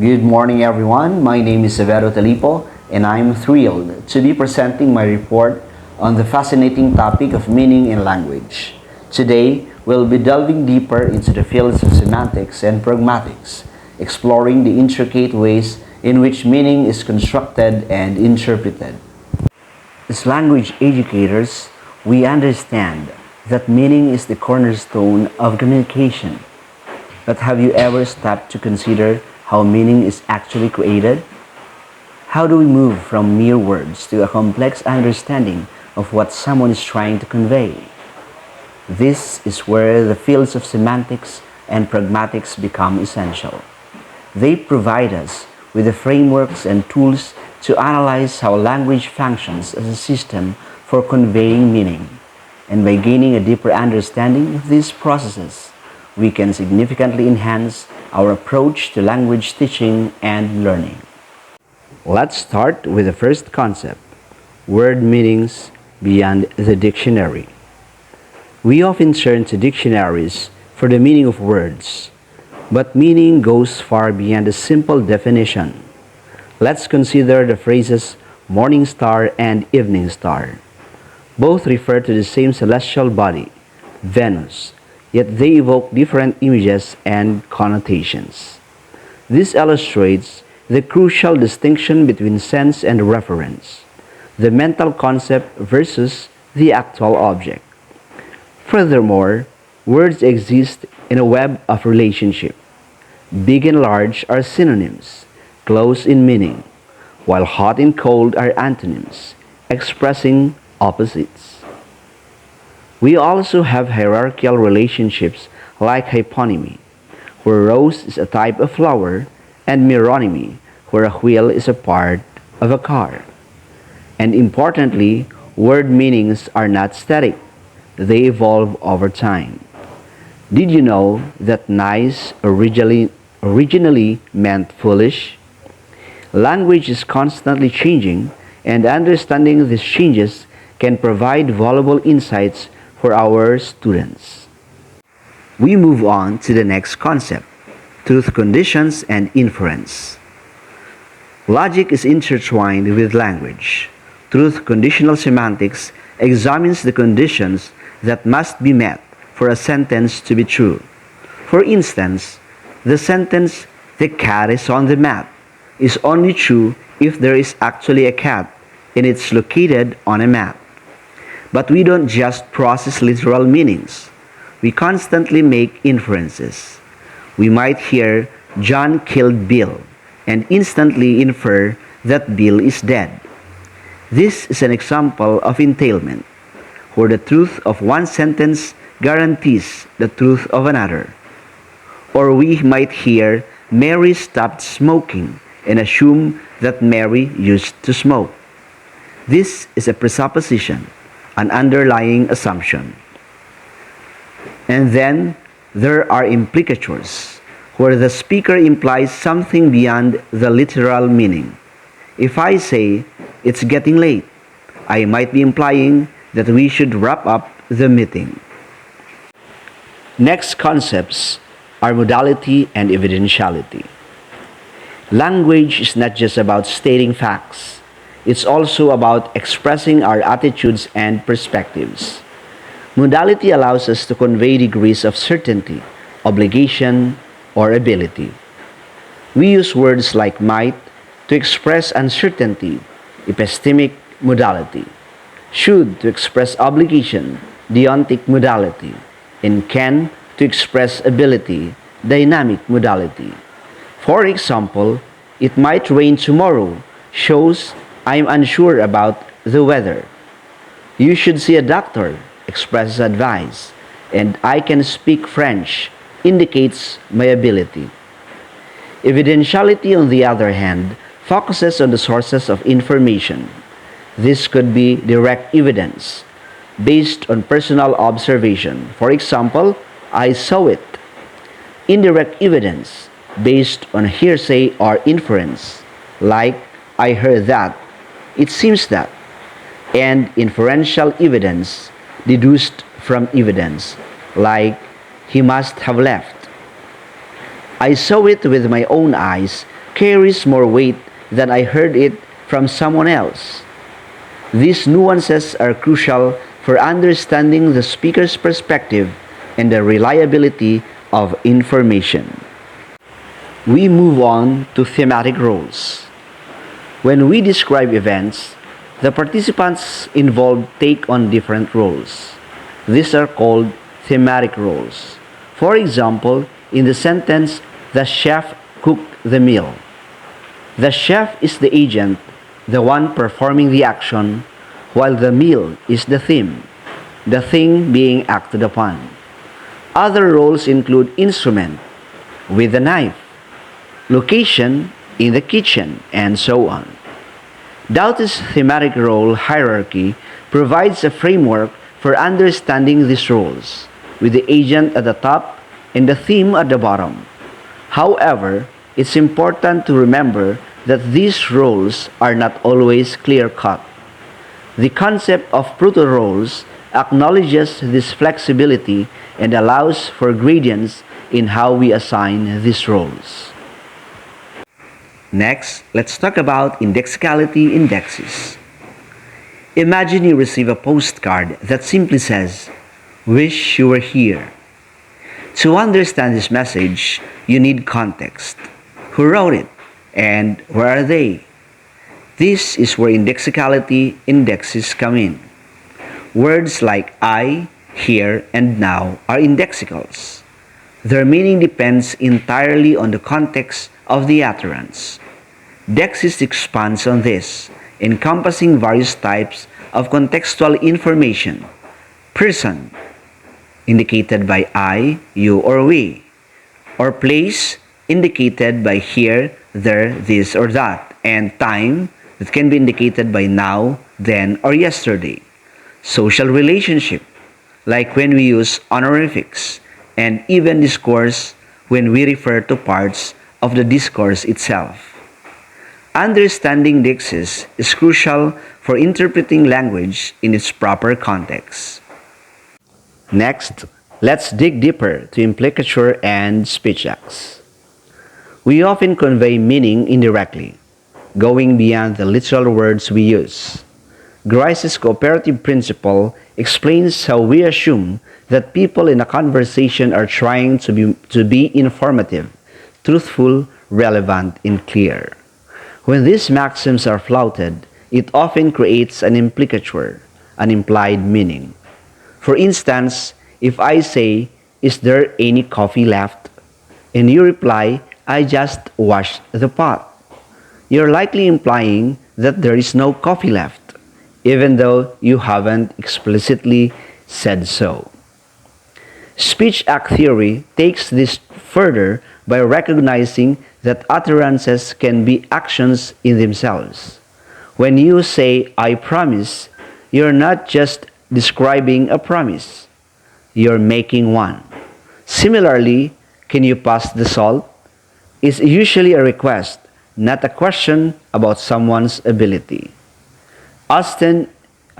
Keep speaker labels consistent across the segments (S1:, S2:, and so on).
S1: Good morning, everyone. My name is Severo Talipo, and I'm thrilled to be presenting my report on the fascinating topic of meaning in language. Today, we'll be delving deeper into the fields of semantics and pragmatics, exploring the intricate ways in which meaning is constructed and interpreted. As language educators, we understand that meaning is the cornerstone of communication. But have you ever stopped to consider how meaning is actually created? How do we move from mere words to a complex understanding of what someone is trying to convey? This is where the fields of semantics and pragmatics become essential. They provide us with the frameworks and tools to analyze how language functions as a system for conveying meaning. And by gaining a deeper understanding of these processes, we can significantly enhance our approach to language teaching and learning. Let's start with the first concept, word meanings beyond the dictionary. We often turn to dictionaries for the meaning of words, but meaning goes far beyond a simple definition. Let's consider the phrases morning star and evening star. Both refer to the same celestial body, Venus, yet they evoke different images and connotations. This illustrates the crucial distinction between sense and reference, the mental concept versus the actual object. Furthermore, words exist in a web of relationship. Big and large are synonyms, close in meaning, while hot and cold are antonyms, expressing opposites. We also have hierarchical relationships like hyponymy, where rose is a type of flower, and meronymy, where a wheel is a part of a car. And importantly, word meanings are not static. They evolve over time. Did you know that nice originally meant foolish? Language is constantly changing, and understanding these changes can provide valuable insights for our students. We move on to the next concept, truth conditions and inference. Logic is intertwined with language. Truth conditional semantics examines the conditions that must be met for a sentence to be true. For instance, the sentence, "The cat is on the mat," is only true if there is actually a cat and it's located on a mat. But we don't just process literal meanings. We constantly make inferences. We might hear, "John killed Bill," and instantly infer that Bill is dead. This is an example of entailment, where the truth of one sentence guarantees the truth of another. Or we might hear, "Mary stopped smoking," and assume that Mary used to smoke. This is a presupposition, an underlying assumption. And then there are implicatures, where the speaker implies something beyond the literal meaning. If I say, "It's getting late," I might be implying that we should wrap up the meeting. Next concepts are modality and evidentiality. Language is not just about stating facts. It's also about expressing our attitudes and perspectives. Modality allows us to convey degrees of certainty, obligation, or ability. We use words like might to express uncertainty, epistemic modality, should to express obligation, deontic modality, and can to express ability, dynamic modality. For example, "It might rain tomorrow" shows I'm unsure about the weather. "You should see a doctor" expresses advice, and "I can speak French" indicates my ability. Evidentiality, on the other hand, focuses on the sources of information. This could be direct evidence, based on personal observation. For example, "I saw it." Indirect evidence, based on hearsay or inference, like "I heard that," "it seems that." And inferential evidence, deduced from evidence, like "he must have left." I saw it with my own eyes carries more weight than I heard it from someone else. These nuances are crucial for understanding the speaker's perspective and the reliability of information. We move on to thematic roles. When we describe events, the participants involved take on different roles. These are called thematic roles. For example, in the sentence, the chef cooked the meal. The chef is the agent, the one performing the action, while the meal is the thing being acted upon. Other roles include instrument, with the knife, location, in the kitchen, and so on. Doughty's thematic role hierarchy provides a framework for understanding these roles, with the agent at the top and the theme at the bottom. However, it's important to remember that these roles are not always clear-cut. The concept of proto-roles acknowledges this flexibility and allows for gradients in how we assign these roles. Next, let's talk about indexicality indexes. Imagine you receive a postcard that simply says, "Wish you were here." To understand this message, you need context. Who wrote it? And where are they? This is where indexicality indexes come in. Words like I, here, and now are indexicals. Their meaning depends entirely on the context of the utterance. Dexis expands on this, encompassing various types of contextual information. Person, indicated by I, you, or we. Or place, indicated by here, there, this, or that. And time, that can be indicated by now, then, or yesterday. Social relationship, like when we use honorifics, and even discourse when we refer to parts of the discourse itself. Understanding dexis is crucial for interpreting language in its proper context. Next, let's dig deeper to implicature and speech acts. We often convey meaning indirectly, going beyond the literal words we use. Grice's cooperative principle explains how we assume that people in a conversation are trying to be informative, truthful, relevant, and clear. When these maxims are flouted, it often creates an implicature, an implied meaning. For instance, if I say, "Is there any coffee left?" and you reply, "I just washed the pot," you're likely implying that there is no coffee left, even though you haven't explicitly said so. Speech act theory takes this further by recognizing that utterances can be actions in themselves. When you say, "I promise," you're not just describing a promise, you're making one. Similarly, "Can you pass the salt?" is usually a request, not a question about someone's ability. Austin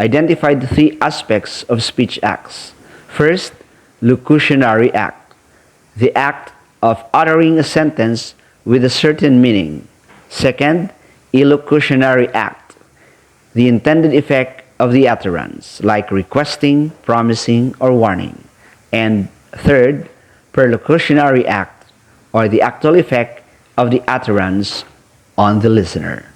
S1: identified three aspects of speech acts. First, locutionary act, the act of uttering a sentence with a certain meaning. Second, illocutionary act, the intended effect of the utterance, like requesting, promising, or warning. And third, perlocutionary act, or the actual effect of the utterance on the listener.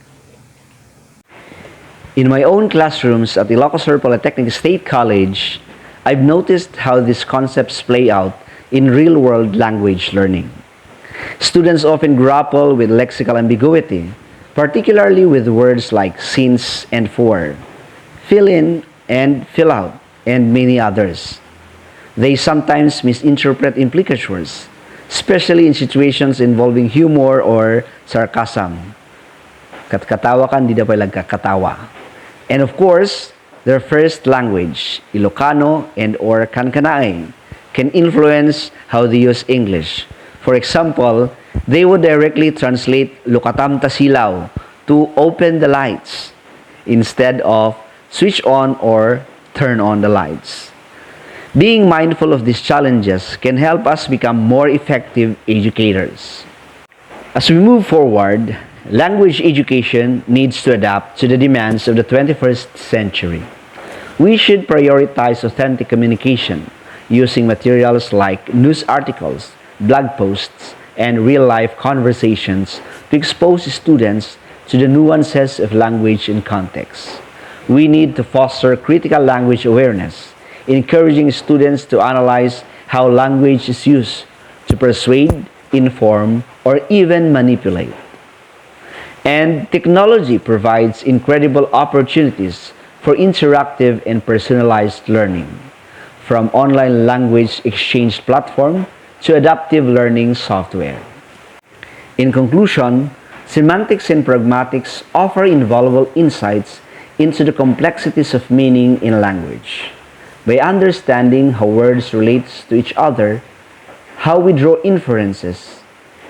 S1: In my own classrooms at Ilocos Polytechnic State College, I've noticed how these concepts play out in real-world language learning. Students often grapple with lexical ambiguity, particularly with words like since and for, fill in and fill out, and many others. They sometimes misinterpret implicatures, especially in situations involving humor or sarcasm. Katawa kan, di dapat nagkakatawa. And of course, their first language, Ilocano and or Kankanaey, can influence how they use English. For example, they would directly translate "lukatam ta silaw" to "open the lights" instead of "switch on" or "turn on the lights." Being mindful of these challenges can help us become more effective educators. As we move forward, language education needs to adapt to the demands of the 21st century. We should prioritize authentic communication using materials like news articles, blog posts, and real-life conversations to expose students to the nuances of language and context. We need to foster critical language awareness, encouraging students to analyze how language is used to persuade, inform, or even manipulate. And technology provides incredible opportunities for interactive and personalized learning, from online language exchange platform to adaptive learning software. In conclusion, semantics and pragmatics offer invaluable insights into the complexities of meaning in language. By understanding how words relate to each other, how we draw inferences,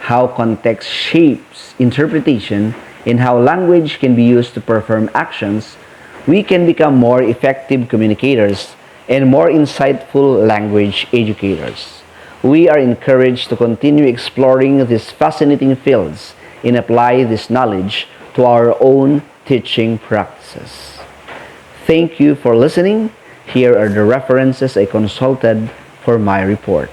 S1: how context shapes interpretation, and how language can be used to perform actions, we can become more effective communicators and more insightful language educators. We are encouraged to continue exploring these fascinating fields and apply this knowledge to our own teaching practices. Thank you for listening. Here are the references I consulted for my report.